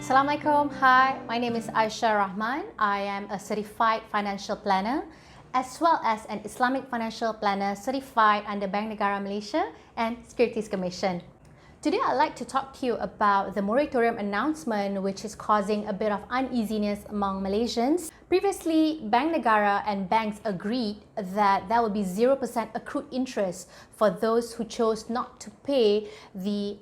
Assalamualaikum. Hi, my name is Aisya Rahman. I am a certified financial planner as well as an Islamic financial planner certified under Bank Negara Malaysia and Securities Commission. Today I'd like to talk to you about the moratorium announcement, which is causing a bit of uneasiness among Malaysians. Previously, Bank Negara and banks agreed that there will be 0% accrued interest for those who chose not to pay the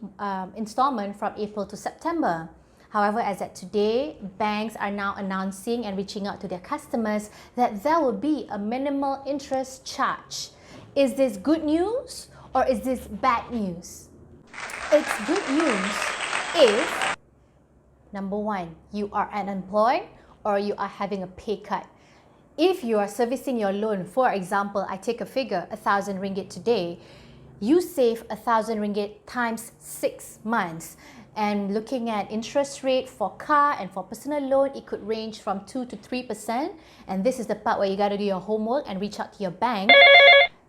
installment from April to September. However, as at today, banks are now announcing and reaching out to their customers that there will be a minimal interest charge. Is this good news or is this bad news? It's good news if, number one, you are unemployed or you are having a pay cut. If you are servicing your loan, for example, I take a figure, 1,000 ringgit today, you save 1,000 ringgit times 6 months. And looking at interest rate for car and for personal loan, it could range from 2 to 3%. And this is the part where you got to do your homework and reach out to your bank.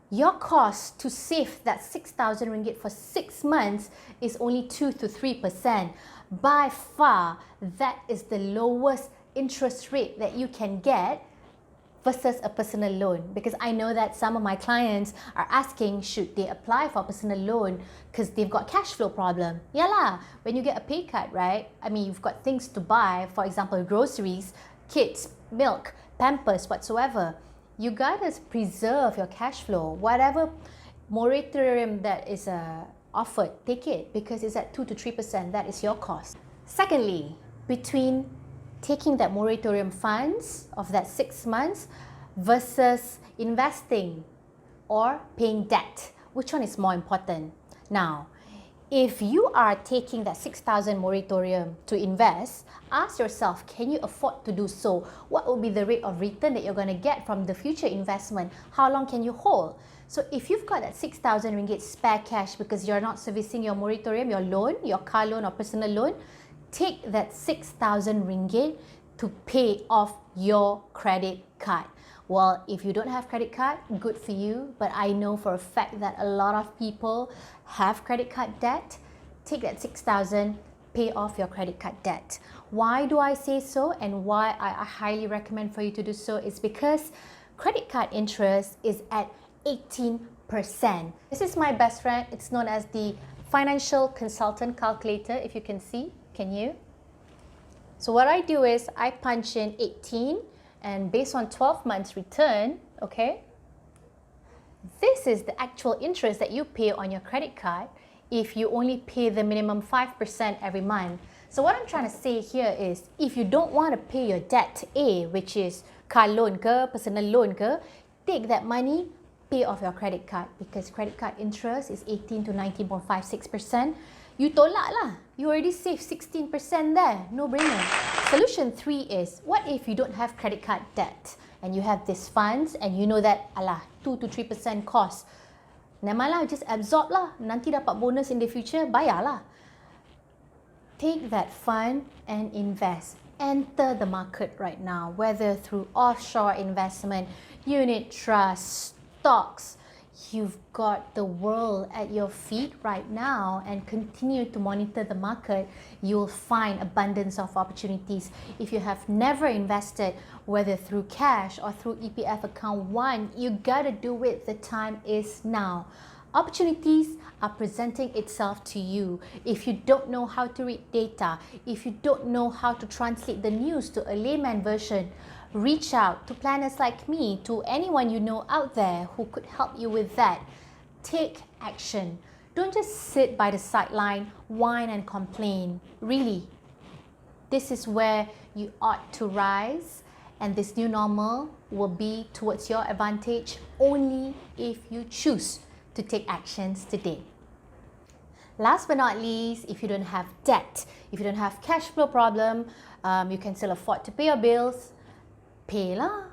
Your cost to save that 6,000 ringgit for 6 months is only 2 to 3%. By far, that is the lowest interest rate that you can get versus a personal loan, because I know that some of my clients are asking should they apply for a personal loan because they've got cash flow problem. Yeah lah, when you get a pay cut, right? I mean, you've got things to buy, for example, groceries, kids, milk, pampers, whatsoever. You gotta preserve your cash flow. Whatever moratorium that is offered, take it because it's at 2 to 3%. That is your cost. Secondly, between taking that moratorium funds of that 6 months versus investing or paying debt, which one is more important? Now, if you are taking that 6,000 moratorium to invest, ask yourself, can you afford to do so? What will be the rate of return that you're going to get from the future investment? How long can you hold? So if you've got that 6,000 ringgit spare cash because you're not servicing your moratorium, your loan, your car loan or personal loan, take that 6,000 ringgit to pay off your credit card. Well, if you don't have credit card, good for you. But I know for a fact that a lot of people have credit card debt. Take that 6,000, pay off your credit card debt. Why do I say so and why I highly recommend for you to do so is because credit card interest is at 18%. This is my best friend. It's known as the financial consultant calculator, if you can see. Can you? So what I do is I punch in 18 and based on 12 months return, okay, this is the actual interest that you pay on your credit card if you only pay the minimum 5% every month. So what I'm trying to say here is if you don't want to pay your debt A, which is car loan ke, personal loan ke, take that money, pay off your credit card because credit card interest is 18 to 19.56%. You tolak lah. You already saved 16% there. No brainer. Solution 3 is, what if you don't have credit card debt and you have these funds and you know that, alah, 2 to 3% cost. Namalah, just absorb lah. Nanti dapat bonus in the future, bayar lah. Take that fund and invest. Enter the market right now, whether through offshore investment, unit trust, stocks. You've got the world at your feet right now and continue to monitor the market. You'll find abundance of opportunities. If you have never invested, whether through cash or through EPF account 1, you gotta do it. The time is now. Opportunities are presenting itself to you. If you don't know how to read data, if you don't know how to translate the news to a layman version, reach out to planners like me, to anyone you know out there who could help you with that. Take action. Don't just sit by the sideline, whine and complain. Really, this is where you ought to rise, and this new normal will be towards your advantage only if you choose to take actions today. Last but not least, if you don't have debt, if you don't have cash flow problem, you can still afford to pay your bills, pay lah,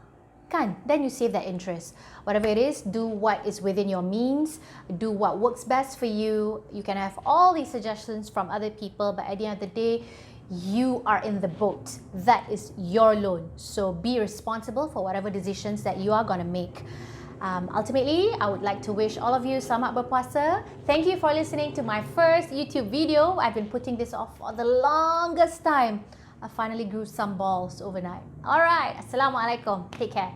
kan? Then you save that interest. Whatever it is, do what is within your means, do what works best for you. You can have all these suggestions from other people, but at the end of the day, you are in the boat. That is your loan. So be responsible for whatever decisions that you are going to make. Ultimately, I would like to wish all of you selamat berpuasa. Thank you for listening to my first YouTube video. I've been putting this off for the longest time. I finally grew some balls overnight. Alright, Assalamualaikum. Take care.